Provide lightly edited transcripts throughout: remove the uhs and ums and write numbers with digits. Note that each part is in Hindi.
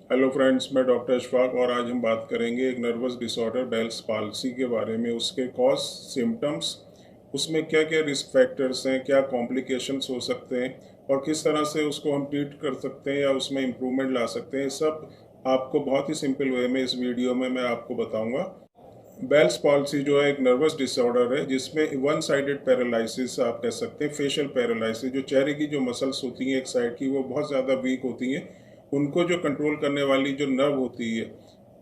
हेलो फ्रेंड्स, मैं डॉक्टर अशफाक और आज हम बात करेंगे एक नर्वस डिसऑर्डर बेल्स पाल्सी के बारे में। उसके कॉज, सिम्टम्स, उसमें क्या क्या रिस्क फैक्टर्स हैं, क्या कॉम्प्लिकेशंस हो सकते हैं और किस तरह से उसको हम ट्रीट कर सकते हैं या उसमें इम्प्रूवमेंट ला सकते हैं। सब आपको बहुत ही सिंपल वे में इस वीडियो में मैं आपको बताऊंगा। बेल्स पॉलिसी जो है एक नर्वस डिसऑर्डर है जिसमें वन साइडेड पैरालिसिस आप कह सकते हैं, फेशियल पैरालिसिस। जो चेहरे की जो मसल्स होती हैं एक साइड की, वो बहुत ज़्यादा वीक होती हैं। उनको जो कंट्रोल करने वाली जो नर्व होती है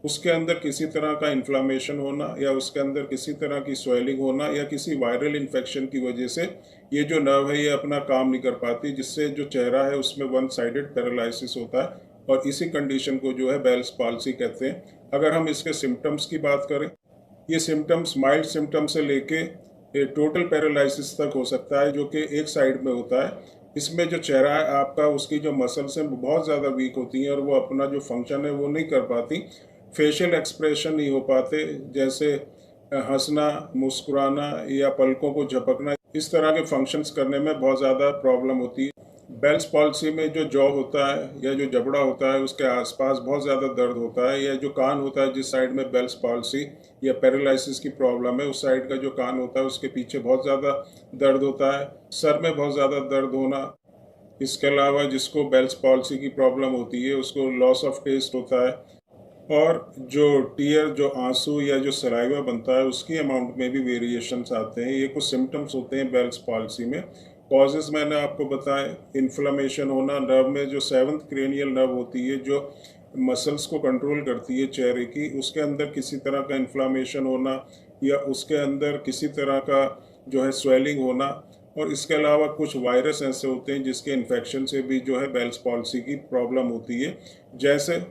उसके अंदर किसी तरह का इन्फ्लामेशन होना या उसके अंदर किसी तरह की स्वेलिंग होना या किसी वायरल इन्फेक्शन की वजह से ये जो नर्व है ये अपना काम नहीं कर पाती, जिससे जो चेहरा है उसमें वन साइडेड पैरालिसिस होता है। और इसी कंडीशन को जो है बेल्स पॉलिसी कहते हैं। अगर हम इसके सिम्टम्स की बात करें, ये सिम्टम्स माइल्ड सिम्टम से लेके टोटल पैरालिसिस तक हो सकता है, जो कि एक साइड में होता है। इसमें जो चेहरा है आपका, उसकी जो मसल्स हैं वो बहुत ज़्यादा वीक होती हैं और वो अपना जो फंक्शन है वो नहीं कर पाती। फेशियल एक्सप्रेशन नहीं हो पाते, जैसे हंसना, मुस्कुराना या पलकों को झपकना, इस तरह के फंक्शंस करने में बहुत ज़्यादा प्रॉब्लम होती है। बेल्स पॉलिसी में जो जॉ होता है या जो जबड़ा होता है उसके आसपास बहुत ज़्यादा दर्द होता है, या जो कान होता है जिस साइड में बेल्स पॉलिसी या पैरालिसिस की प्रॉब्लम है उस साइड का जो कान होता है उसके पीछे बहुत ज़्यादा दर्द होता है। सर में बहुत ज़्यादा दर्द होना। इसके अलावा जिसको बेल्स पॉलिसी की प्रॉब्लम होती है उसको लॉस ऑफ टेस्ट होता है। और जो टीयर, जो आंसू या जो सलाइवा बनता है उसकी अमाउंट में भी वेरिएशंस आते हैं। ये कुछ सिम्टम्स होते हैं बेल्स पॉलिसी में। कॉजेज मैंने आपको बताए, इन्फ्लेमेशन होना नर्व में, जो सेवंथ क्रेनियल नर्व होती है जो मसल्स को कंट्रोल करती है चेहरे की, उसके अंदर किसी तरह का इन्फ्लामेशन होना या उसके अंदर किसी तरह का जो है स्वेलिंग होना। और इसके अलावा कुछ वायरस ऐसे होते हैं जिसके इन्फेक्शन से भी जो है बेल्स पॉलिसी की प्रॉब्लम होती है, जैसे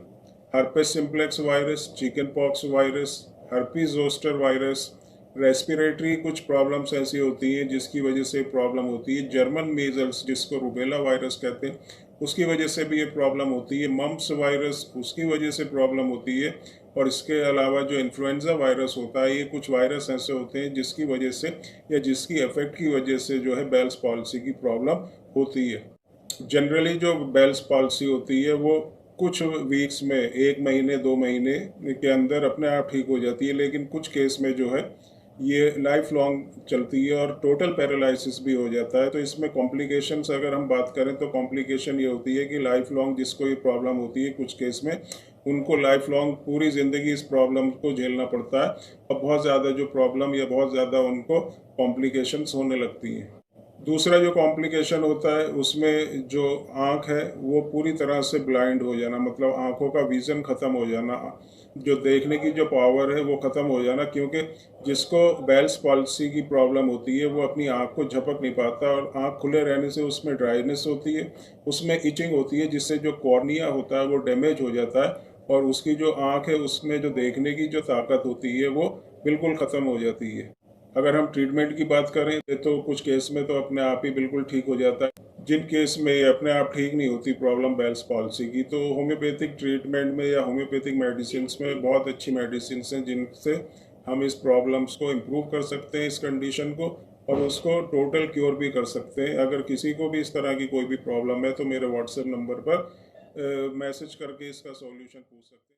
herpes simplex virus, chicken pox virus, herpes zoster virus. Respiratory कुछ प्रॉब्लम्स ऐसी होती हैं जिसकी वजह से प्रॉब्लम होती है। जर्मन मीजल्स जिसको रूबेला वायरस कहते हैं, उसकी वजह से भी ये प्रॉब्लम होती है। मम्प्स वायरस, उसकी वजह से प्रॉब्लम होती है। और इसके अलावा जो इन्फ्लुएंजा वायरस होता है, ये कुछ वायरस ऐसे होते हैं जिसकी वजह से या जिसकी इफेक्ट की वजह से जो है बेल्स पॉलिसी की प्रॉब्लम होती है। जनरली जो बेल्स पॉलिसी होती है वो कुछ वीक्स में, एक महीने 2 महीने के अंदर अपने आप ठीक हो जाती है, लेकिन कुछ केस में जो है ये लाइफ लॉन्ग चलती है और टोटल पैरालिसिस भी हो जाता है। तो इसमें कॉम्प्लिकेशंस अगर हम बात करें तो कॉम्प्लिकेशन ये होती है कि लाइफ लॉन्ग जिसको ये प्रॉब्लम होती है कुछ केस में, उनको लाइफ लॉन्ग पूरी ज़िंदगी इस प्रॉब्लम को झेलना पड़ता है और बहुत ज़्यादा जो प्रॉब्लम या बहुत ज़्यादा उनको कॉम्प्लिकेशंस होने लगती हैं। दूसरा जो कॉम्प्लिकेशन होता है उसमें जो आँख है वो पूरी तरह से ब्लाइंड हो जाना, मतलब आँखों का विज़न ख़त्म हो जाना, जो देखने की जो पावर है वो ख़त्म हो जाना। क्योंकि जिसको बेल्स पॉलिसी की प्रॉब्लम होती है वो अपनी आँख को झपक नहीं पाता और आँख खुले रहने से उसमें ड्राइनेस होती है, उसमें इचिंग होती है, जिससे जो कॉर्निया होता है वो डैमेज हो जाता है और उसकी जो आँख है उसमें जो देखने की जो ताकत होती है वो बिल्कुल ख़त्म हो जाती है। अगर हम ट्रीटमेंट की बात करें तो कुछ केस में तो अपने आप ही बिल्कुल ठीक हो जाता है। जिन केस में ये अपने आप ठीक नहीं होती प्रॉब्लम बेल्स पॉलिसी की, तो होम्योपैथिक ट्रीटमेंट में या होम्योपैथिक मेडिसिन में बहुत अच्छी मेडिसिन हैं जिनसे हम इस प्रॉब्लम्स को इम्प्रूव कर सकते हैं, इस कंडीशन को, और उसको टोटल क्योर भी कर सकते हैं। अगर किसी को भी इस तरह की कोई भी प्रॉब्लम है तो मेरे व्हाट्सएप नंबर पर मैसेज करके इसका सॉल्यूशन पूछ सकते हैं।